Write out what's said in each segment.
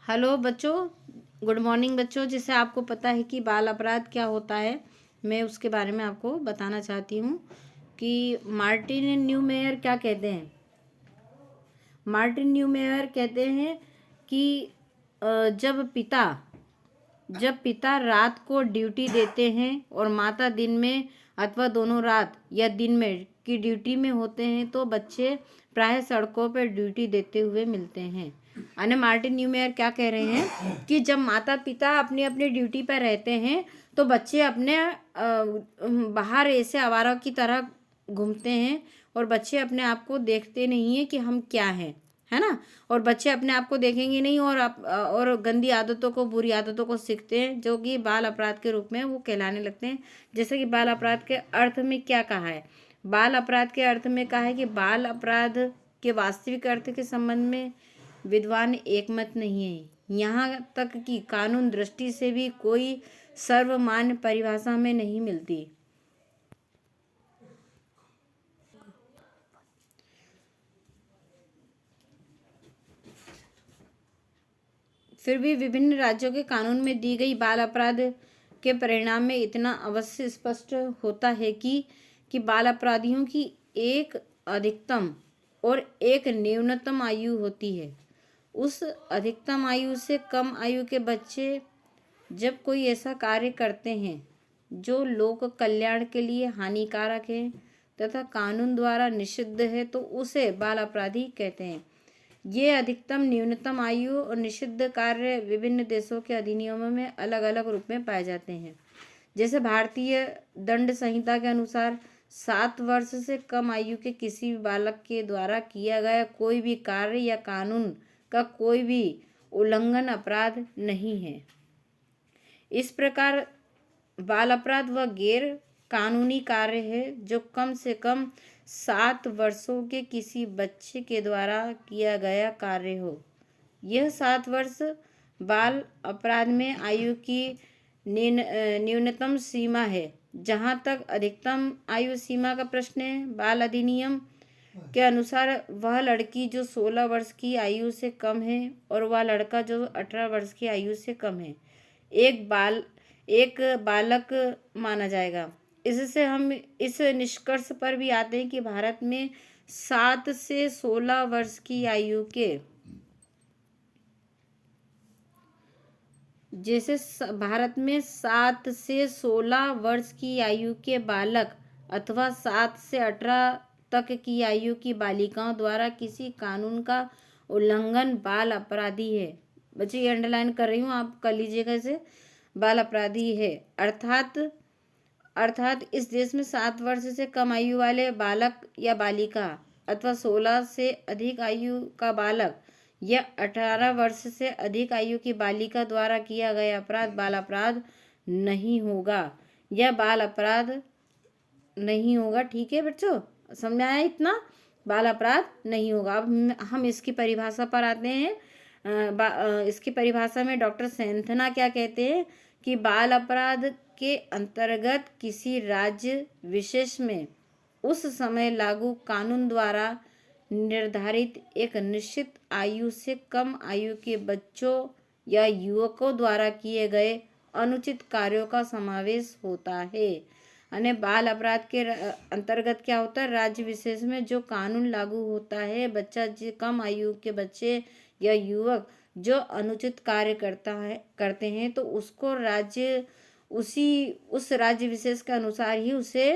Hello बच्चों, good morning बच्चों। जैसे आपको पता है कि बाल अपराध क्या होता है, मैं उसके बारे में आपको बताना चाहती हूँ कि मार्टिन न्यूमेयर क्या कहते हैं। मार्टिन न्यूमेयर कहते हैं कि जब पिता रात को ड्यूटी देते हैं और माता दिन में अथवा दोनों रात या दिन में की ड्यूटी में होते हैं तो बच्चे प्रायः सड़कों पर ड्यूटी देते हुए मिलते हैं। अन्य मार्टिन न्यूमेयर क्या कह रहे हैं कि जब माता पिता अपनी अपनी ड्यूटी पर रहते हैं तो बच्चे अपने बाहर ऐसे आवारा की तरह घूमते हैं और बच्चे अपने आप को देखते नहीं हैं कि हम क्या हैं, है ना। और बच्चे अपने आप को देखेंगे नहीं और गंदी आदतों को, बुरी आदतों को सीखते हैं, जो कि बाल अपराध के रूप में वो कहलाने लगते हैं। जैसे कि बाल अपराध के अर्थ में क्या कहा है, बाल अपराध के अर्थ में कहा है कि बाल अपराध के वास्तविक अर्थ के संबंध में विद्वान एकमत नहीं है। यहाँ तक कि कानून दृष्टि से भी कोई सर्वमान्य परिभाषा में नहीं मिलती। फिर भी विभिन्न राज्यों के कानून में दी गई बाल अपराध के परिणाम में इतना अवश्य स्पष्ट होता है कि बाल अपराधियों की एक अधिकतम और एक न्यूनतम आयु होती है। उस अधिकतम आयु से कम आयु के बच्चे जब कोई ऐसा कार्य करते हैं जो लोक कल्याण के लिए हानिकारक है तथा कानून द्वारा निषिद्ध है तो उसे बाल अपराधी कहते हैं। ये अधिकतम, न्यूनतम आयु और निषिद्ध कार्य विभिन्न देशों के अधिनियमों में अलग अलग रूप में पाए जाते हैं। जैसे भारतीय दंड संहिता के अनुसार 7 वर्ष से कम आयु के किसी भी बालक के द्वारा किया गया कोई भी कार्य या कानून का कोई भी उल्लंघन अपराध नहीं है। इस प्रकार बाल अपराध वह गैर कानूनी कार्य है जो कम से कम 7 वर्षों के किसी बच्चे के द्वारा किया गया कार्य हो। यह 7 वर्ष बाल अपराध में आयु की न्यूनतम सीमा है। जहाँ तक अधिकतम आयु सीमा का प्रश्न है, बाल अधिनियम के अनुसार वह लड़की जो 16 वर्ष की आयु से कम है और वह लड़का जो 18 वर्ष की आयु से कम है एक बालक माना जाएगा। इससे हम इस निष्कर्ष पर भी आते हैं कि भारत में 7 से 16 वर्ष की आयु के भारत में 7 से 16 वर्ष की आयु के बालक अथवा 7 से 18 तक की आयु की बालिकाओं द्वारा किसी कानून का उल्लंघन बाल अपराधी है। बच्चे ये अंडरलाइन कर रही हूँ, आप कर लीजिएगा इसे। बाल अपराधी है अर्थात इस देश में 7 वर्ष से कम आयु वाले बालक या बालिका अथवा 16 से अधिक आयु का बालक या 18 वर्ष से अधिक आयु की बालिका द्वारा किया गया अपराध बाल अपराध नहीं होगा। यह बाल अपराध नहीं होगा। ठीक है बच्चों, समझ में आया इतना? बाल अपराध नहीं होगा। अब हम इसकी परिभाषा पर आते हैं। इसकी परिभाषा में डॉक्टर सेंथना क्या कहते हैं कि बाल अपराध के अंतर्गत किसी राज्य विशेष में उस समय लागू कानून द्वारा निर्धारित एक निश्चित आयु से कम आयु के बच्चों या युवकों द्वारा किए गए अनुचित कार्यों का समावेश होता है। अन्य बाल अपराध के अंतर्गत क्या होता है, राज्य विशेष में जो कानून लागू होता है, बच्चा जो कम आयु के बच्चे या युवक जो अनुचित कार्य करते हैं तो उसको उस राज्य विशेष के अनुसार ही उसे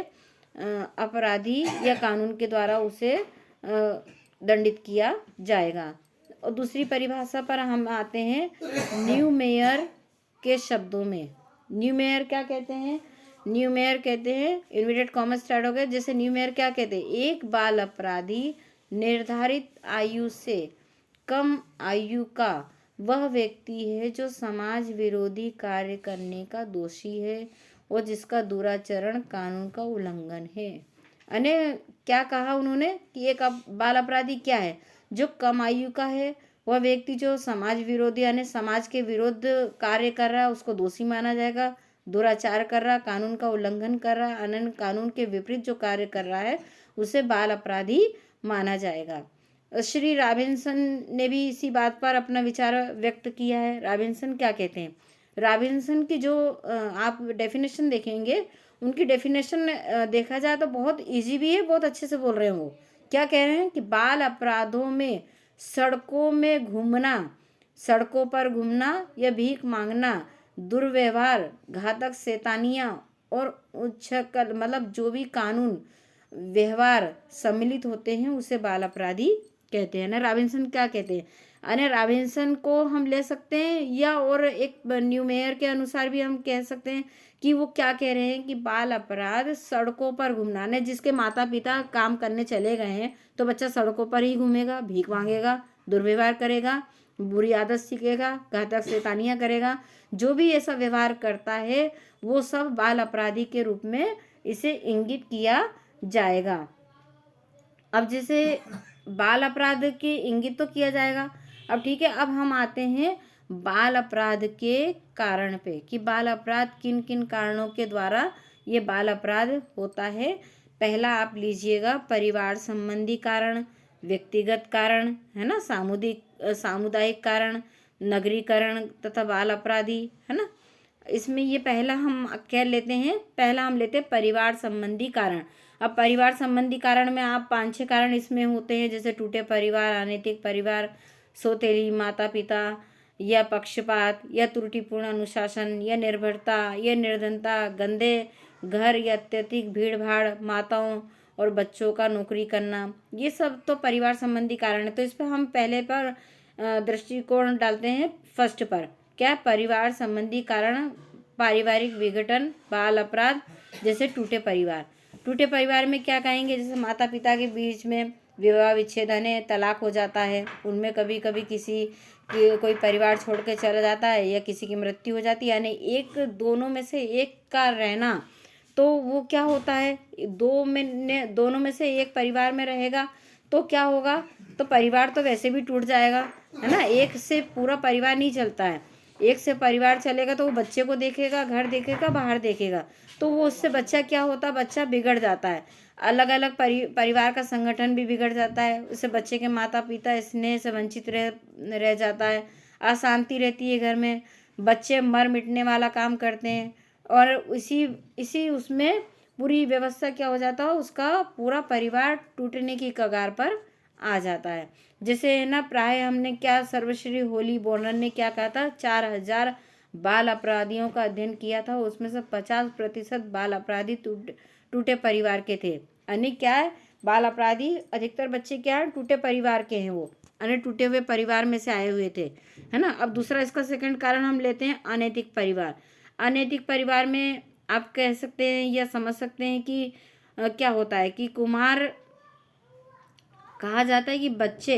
अपराधी या कानून के द्वारा उसे दंडित किया जाएगा। और दूसरी परिभाषा पर हम आते हैं न्यूमेयर के शब्दों में। न्यूमेयर क्या कहते हैं? न्यूमेयर कहते हैं, इन्वर्टेड कॉमा स्टार्ट हो गया। जैसे न्यूमेयर क्या कहते हैं, एक बाल अपराधी निर्धारित आयु से कम आयु का वह व्यक्ति है जो समाज विरोधी कार्य करने का दोषी है और जिसका दुराचरण कानून का उल्लंघन है। अन्य क्या कहा उन्होंने कि एक बाल अपराधी क्या है, जो कम आयु का है, वह व्यक्ति जो समाज विरोधी यानी समाज के विरुद्ध कार्य कर रहा है उसको दोषी माना जाएगा। दुराचार कर रहा, कानून का उल्लंघन कर रहा, अनन्य कानून के विपरीत जो कार्य कर रहा है उसे बाल अपराधी माना जाएगा। श्री रॉबिन्सन ने भी इसी बात पर अपना विचार व्यक्त किया है। रॉबिन्सन क्या कहते हैं? रॉबिन्सन की जो आप डेफिनेशन देखेंगे, उनकी डेफिनेशन देखा जाए तो बहुत इजी भी है, बहुत अच्छे से बोल रहे हैं वो। क्या कह रहे हैं कि बाल अपराधों में सड़कों में घूमना, सड़कों पर घूमना या भीख मांगना, दुर्व्यवहार, घातक शैतानियाँ और उच्छृंखल मतलब जो भी कानून व्यवहार सम्मिलित होते हैं उसे बाल अपराधी कहते हैं ना। रॉबिन्सन क्या कहते हैं? अने रॉबिन्सन को हम ले सकते हैं या और एक न्यू मेयर के अनुसार भी हम कह सकते हैं कि वो क्या कह रहे हैं कि बाल अपराध सड़कों पर घूमना ने, जिसके माता पिता काम करने चले गए हैं तो बच्चा सड़कों पर ही घूमेगा, भीख मांगेगा, दुर्व्यवहार करेगा, बुरी आदत सीखेगा, घातक शैतानियाँ करेगा। जो भी ऐसा व्यवहार करता है वो सब बाल अपराधी के रूप में इसे इंगित किया जाएगा। अब जैसे बाल अपराध के इंगित तो किया जाएगा। अब ठीक है, अब हम आते हैं बाल अपराध के कारण पे कि बाल अपराध किन किन कारणों के द्वारा ये बाल अपराध होता है। पहला आप लीजिएगा परिवार संबंधी कारण, व्यक्तिगत कारण, है ना, सामुदायिक कारण, नगरीकरण तथा बाल अपराधी, है ना। इसमें ये पहला हम कह लेते हैं, पहला हम लेते हैं परिवार संबंधी कारण। अब परिवार संबंधी कारण में आप 5-6 कारण इसमें होते हैं, जैसे टूटे परिवार, अनैतिक परिवार, सौतेली माता पिता, या पक्षपात, या त्रुटिपूर्ण अनुशासन, या निर्भरता, या निर्धनता, गंदे घर, या अत्यधिक भीड़ भाड़, माताओं और बच्चों का नौकरी करना, ये सब तो परिवार संबंधी कारण है। तो इस पर हम पहले पर दृष्टिकोण डालते हैं फर्स्ट पर। क्या? परिवार संबंधी कारण, पारिवारिक विघटन, बाल अपराध, जैसे टूटे परिवार। टूटे परिवार में क्या कहेंगे? जैसे माता पिता के बीच में विवाह विच्छेदन है, तलाक हो जाता है, उनमें कभी कभी किसी कोई परिवार छोड़ के चला जाता है या किसी की मृत्यु हो जाती है, यानी एक दोनों में से एक का रहना, तो वो क्या होता है, दोनों में से एक परिवार में रहेगा तो क्या होगा, तो परिवार तो वैसे भी टूट जाएगा, है ना। एक से पूरा परिवार नहीं चलता है, एक से परिवार चलेगा तो वो बच्चे को देखेगा, घर देखेगा, बाहर देखेगा, तो वो उससे बच्चा क्या होता है, बच्चा बिगड़ जाता है। अलग अलग परिवार का संगठन भी बिगड़ जाता है, उससे बच्चे के माता पिता स्नेह से वंचित रह जाता है, अशांति रहती है घर में, बच्चे मर मिटने वाला काम करते हैं, और इसी उसमें पूरी व्यवस्था क्या हो जाता है, उसका पूरा परिवार टूटने की कगार पर आ जाता है। जैसे है ना, प्राय हमने क्या, सर्वश्री होली बोर्नर ने क्या कहा था, 4000 बाल अपराधियों का अध्ययन किया था, उसमें से 50% बाल अपराधी टूटे परिवार के थे। यानी क्या है, बाल अपराधी अधिकतर बच्चे क्या है, टूटे परिवार के हैं, वो यानी टूटे हुए परिवार में से आए हुए थे, है ना। अब दूसरा इसका सेकंड कारण हम लेते हैं अनैतिक परिवार। अनैतिक परिवार में आप कह सकते हैं या समझ सकते हैं कि क्या होता है कि कहा जाता है कि बच्चे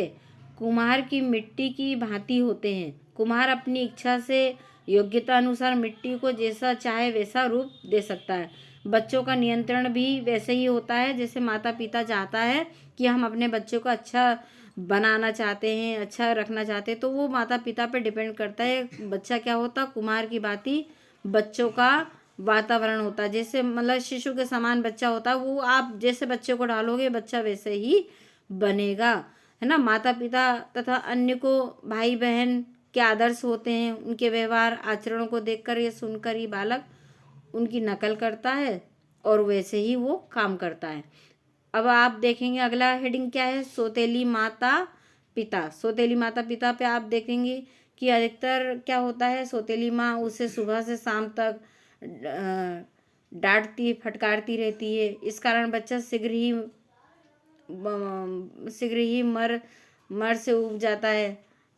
कुम्हार की मिट्टी की भांति होते हैं। कुम्हार अपनी इच्छा से योग्यता अनुसार मिट्टी को जैसा चाहे वैसा रूप दे सकता है। बच्चों का नियंत्रण भी वैसे ही होता है जैसे माता पिता चाहता है कि हम अपने बच्चों को अच्छा बनाना चाहते हैं, अच्छा रखना चाहते हैं, तो वो माता पिता पे डिपेंड करता है। बच्चा क्या होता, कुम्हार की भांति बच्चों का वातावरण होता है, जैसे मतलब शिशु के समान बच्चा होता है, वो आप जैसे बच्चे को डालोगे बच्चा वैसे ही बनेगा, है ना। माता पिता तथा अन्य को, भाई बहन के आदर्श होते हैं, उनके व्यवहार आचरणों को देखकर या सुनकर ही बालक उनकी नकल करता है और वैसे ही वो काम करता है। अब आप देखेंगे अगला हेडिंग क्या है, सौतेली माता पिता। सौतेली माता पिता पे आप देखेंगे कि अधिकतर क्या होता है, सौतेली माँ उसे सुबह से शाम तक डांटती फटकारती रहती है। इस कारण बच्चा शीघ्र ही मर से उब जाता है।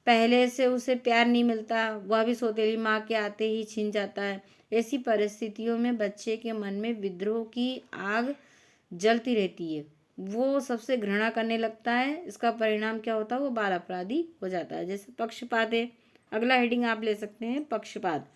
पहले से उसे प्यार नहीं मिलता, वह भी सौतेली माँ के आते ही छिन जाता है। ऐसी परिस्थितियों में बच्चे के मन में विद्रोह की आग जलती रहती है, वो सबसे घृणा करने लगता है। इसका परिणाम क्या होता है, वो बाल अपराधी हो जाता है। जैसे पक्षपात है, अगला हेडिंग आप ले सकते हैं पक्षपात।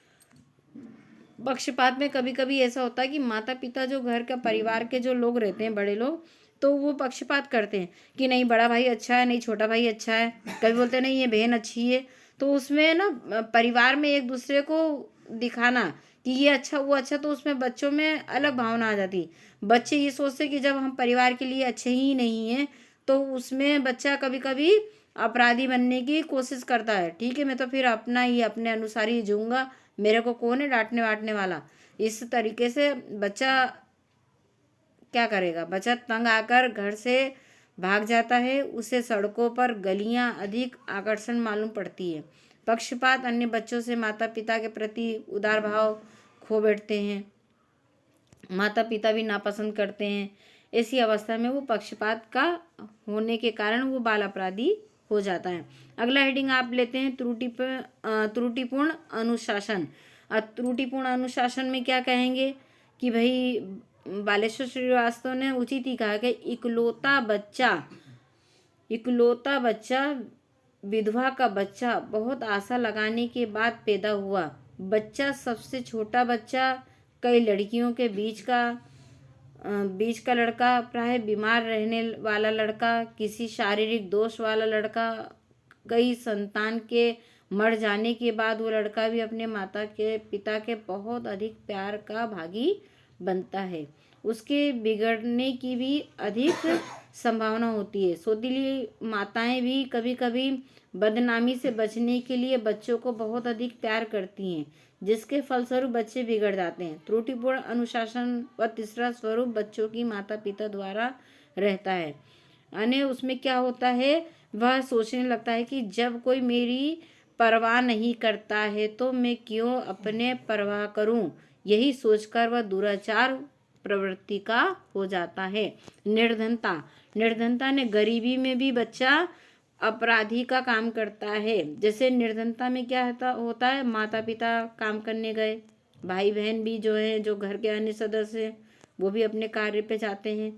पक्षपात में कभी कभी ऐसा होता है कि माता पिता जो घर का परिवार के जो लोग रहते हैं, बड़े लोग, तो वो पक्षपात करते हैं कि नहीं बड़ा भाई अच्छा है, नहीं छोटा भाई अच्छा है, कभी बोलते हैं नहीं ये बहन अच्छी है। तो उसमें ना परिवार में एक दूसरे को दिखाना कि ये अच्छा वो अच्छा, तो उसमें बच्चों में अलग भावना आ जाती। बच्चे ये सोचते कि जब हम परिवार के लिए अच्छे ही नहीं हैं तो उसमें बच्चा कभी कभी अपराधी बनने की कोशिश करता है। ठीक है, मैं तो फिर अपना ही अपने अनुसार ही जीऊँगा, मेरे को कौन है डांटने वाटने वाला। इस तरीके से बच्चा क्या करेगा, बच्चा तंग आकर घर से भाग जाता है। उसे सड़कों पर गलियां अधिक आकर्षण मालूम पड़ती है। पक्षपात, अन्य बच्चों से माता पिता के प्रति उदार भाव खो बैठते हैं, माता पिता भी नापसंद करते हैं। ऐसी अवस्था में वो पक्षपात का होने के कारण वो बाल अपराधी हो जाता है। अगला हेडिंग आप लेते हैं त्रुटिपूर्ण अनुशासन। त्रुटिपूर्ण अनुशासन में क्या कहेंगे कि भाई बालेश्वर श्रीवास्तव ने उचित ही कहा कि इकलौता बच्चा विधवा का बच्चा बहुत आशा लगाने के बाद पैदा हुआ। बच्चा सबसे छोटा बच्चा, कई लड़कियों के बीच का लड़का, प्राय बीमार रहने वाला लड़का, किसी शारीरिक दोष वाला लड़का, कई संतान के मर जाने के बाद वो लड़का भी अपने माता के पिता के बहुत अधिक प्यार का भागी बनता है। उसके बिगड़ने की भी अधिक संभावना होती है। सौतेली माताएं भी कभी कभी बदनामी से बचने के लिए बच्चों को बहुत अधिक प्यार करती हैं, जिसके फलस्वरूप बच्चे बिगड़ जाते हैं। त्रुटिपूर्ण अनुशासन व तीसरा स्वरूप बच्चों की माता पिता द्वारा रहता है। यानी उसमें क्या होता है, वह सोचने लगता है कि जब कोई मेरी परवाह नहीं करता है तो मैं क्यों अपने परवाह करूं। यही सोचकर वह दुराचार प्रवृत्ति का हो जाता है। निर्धनता ने गरीबी में भी बच्चा अपराधी का काम करता है। जैसे निर्धनता में क्या होता है, माता पिता काम करने गए, भाई बहन भी जो है, जो घर के अन्य सदस्य हैं, वो भी अपने कार्य पे जाते हैं,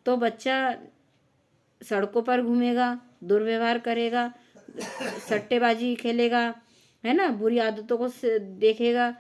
तो बच्चा सड़कों पर घूमेगा, दुर्व्यवहार करेगा, सट्टेबाजी खेलेगा, है ना, बुरी आदतों को देखेगा,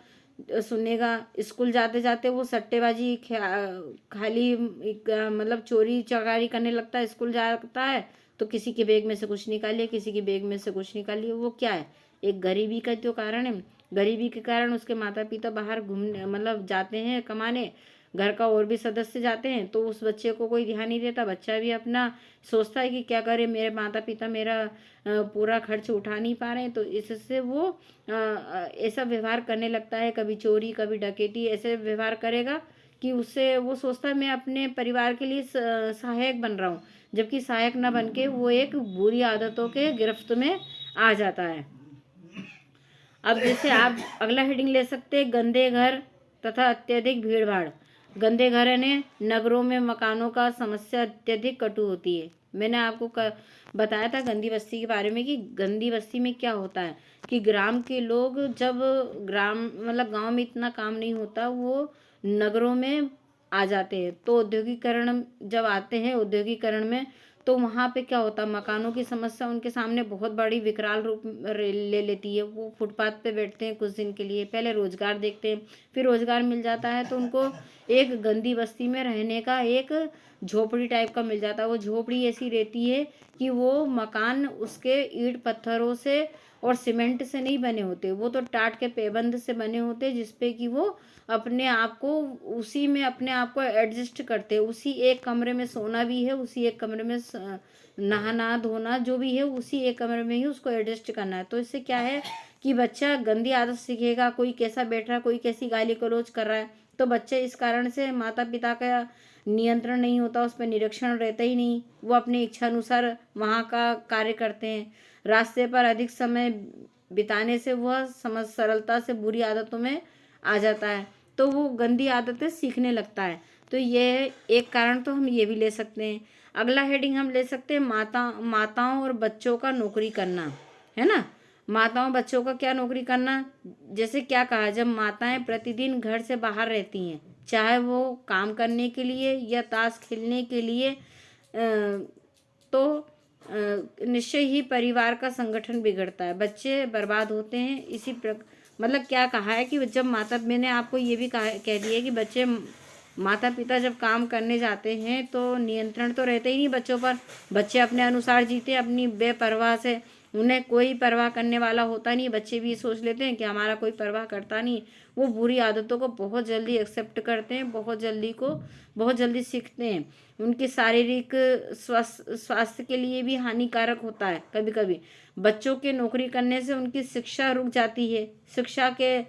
सुनेगा। स्कूल जाते जाते वो सट्टेबाजी खाली मतलब चोरी चकारी करने लगता है। स्कूल जाता है तो किसी के बैग में से कुछ निकालिए, किसी के बैग में से कुछ निकालिए। वो क्या है, एक गरीबी का जो कारण है। गरीबी के कारण उसके माता पिता बाहर घूमने मतलब जाते हैं कमाने, घर का और भी सदस्य जाते हैं, तो उस बच्चे को कोई ध्यान नहीं देता। बच्चा भी अपना सोचता है कि क्या करे, मेरे माता पिता मेरा पूरा खर्च उठा नहीं पा रहे हैं, तो इससे वो ऐसा व्यवहार करने लगता है। कभी चोरी, कभी डकैती, ऐसे व्यवहार करेगा कि उससे वो सोचता है मैं अपने परिवार के लिए सहायक बन रहा हूँ, जबकि सहायक न बन के वो एक बुरी आदतों के गिरफ्त में आ जाता है। अब जैसे आप अगला हेडिंग ले सकते हैं, गंदे घर तथा अत्यधिक भीड़ भाड़। गंदे घर ने नगरों में मकानों का समस्या अत्यधिक कटु होती है। मैंने आपको बताया था गंदी बस्ती के बारे में कि गंदी बस्ती में क्या होता है कि ग्राम के लोग जब गांव में इतना काम नहीं होता, वो नगरों में आ जाते हैं। तो औद्योगिकरण जब आते हैं औद्योगिकरण में, तो वहाँ पे क्या होता है, मकानों की समस्या उनके सामने बहुत बड़ी विकराल रूप ले लेती है। वो फुटपाथ पे बैठते हैं कुछ दिन के लिए, पहले रोजगार देखते हैं, फिर रोजगार मिल जाता है तो उनको एक गंदी बस्ती में रहने का एक झोपड़ी टाइप का मिल जाता है। वो झोपड़ी ऐसी रहती है कि वो मकान उसके ईंट पत्थरों से और सीमेंट से नहीं बने होते, वो तो टाट के पैबंद से बने होते, जिसपे कि वो अपने आप को उसी में अपने आप को एडजस्ट करते हैं। उसी एक कमरे में सोना भी है, उसी एक कमरे में नहाना धोना जो भी है, उसी एक कमरे में ही उसको एडजस्ट करना है। तो इससे क्या है कि बच्चा गंदी आदत सीखेगा। कोई कैसा बैठ रहा है, कोई कैसी गाली गलौज कर रहा है, तो बच्चे इस कारण से माता पिता का नियंत्रण नहीं होता, उस पर निरीक्षण रहता ही नहीं, वो अपनी इच्छा अनुसार वहाँ का कार्य करते हैं। रास्ते पर अधिक समय बिताने से वह सरलता से बुरी आदतों में आ जाता है, तो वो गंदी आदतें सीखने लगता है। तो ये एक कारण तो हम ये भी ले सकते हैं। अगला हेडिंग हम ले सकते हैं माताओं और बच्चों का नौकरी करना, है ना। माताओं बच्चों का क्या नौकरी करना, जैसे क्या कहा, जब माताएं प्रतिदिन घर से बाहर रहती हैं, चाहे वो काम करने के लिए या ताश खेलने के लिए, तो निश्चय ही परिवार का संगठन बिगड़ता है, बच्चे बर्बाद होते हैं। इसी मतलब क्या कहा है कि जब मैंने आपको ये भी कह दिया कि बच्चे माता पिता जब काम करने जाते हैं तो नियंत्रण तो रहता ही नहीं बच्चों पर, बच्चे अपने अनुसार जीते अपनी बेपरवाह से। उन्हें कोई परवाह करने वाला होता नहीं। बच्चे भी सोच लेते हैं कि हमारा कोई परवाह करता नहीं। वो बुरी आदतों को बहुत जल्दी एक्सेप्ट करते हैं, बहुत जल्दी सीखते हैं। उनकी शारीरिक स्वास्थ्य के लिए भी हानिकारक होता है। कभी कभी बच्चों के नौकरी करने से उनकी शिक्षा रुक जाती है। शिक्षा के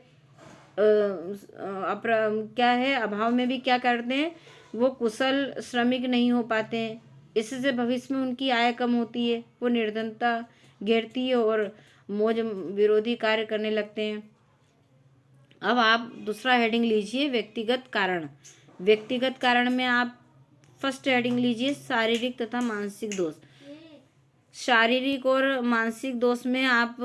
क्या है अभाव में भी क्या करते हैं, वो कुशल श्रमिक नहीं हो पाते हैं। इससे भविष्य में उनकी आय कम होती है, वो निर्धनता घेरती है और मौज विरोधी कार्य करने लगते हैं। अब आप दूसरा हेडिंग लीजिए, व्यक्तिगत कारण। व्यक्तिगत कारण में आप फर्स्ट हेडिंग लीजिए, शारीरिक तथा मानसिक दोष। शारीरिक और मानसिक दोष में आप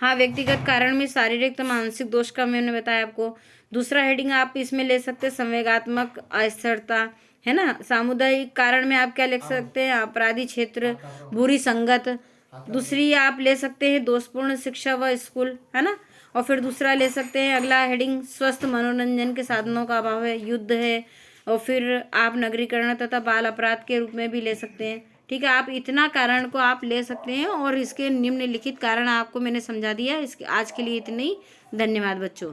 हाँ, व्यक्तिगत कारण में शारीरिक तथा मानसिक दोष का मैंने बताया आपको। दूसरा हेडिंग आप इसमें ले सकते हैं, संवेगात्मक अस्थिरता, है ना। सामुदायिक कारण में आप क्या लिख सकते हैं, अपराधी क्षेत्र, बुरी संगत। दूसरी आप ले सकते हैं दोषपूर्ण शिक्षा व स्कूल, है ना। और फिर दूसरा ले सकते हैं अगला हेडिंग, स्वस्थ मनोरंजन के साधनों का अभाव है, युद्ध है। और फिर आप नगरीकरण तथा बाल अपराध के रूप में भी ले सकते हैं। ठीक है, आप इतना कारण को आप ले सकते हैं और इसके निम्नलिखित कारण आपको मैंने समझा दिया। इसके आज के लिए इतनी, धन्यवाद बच्चों।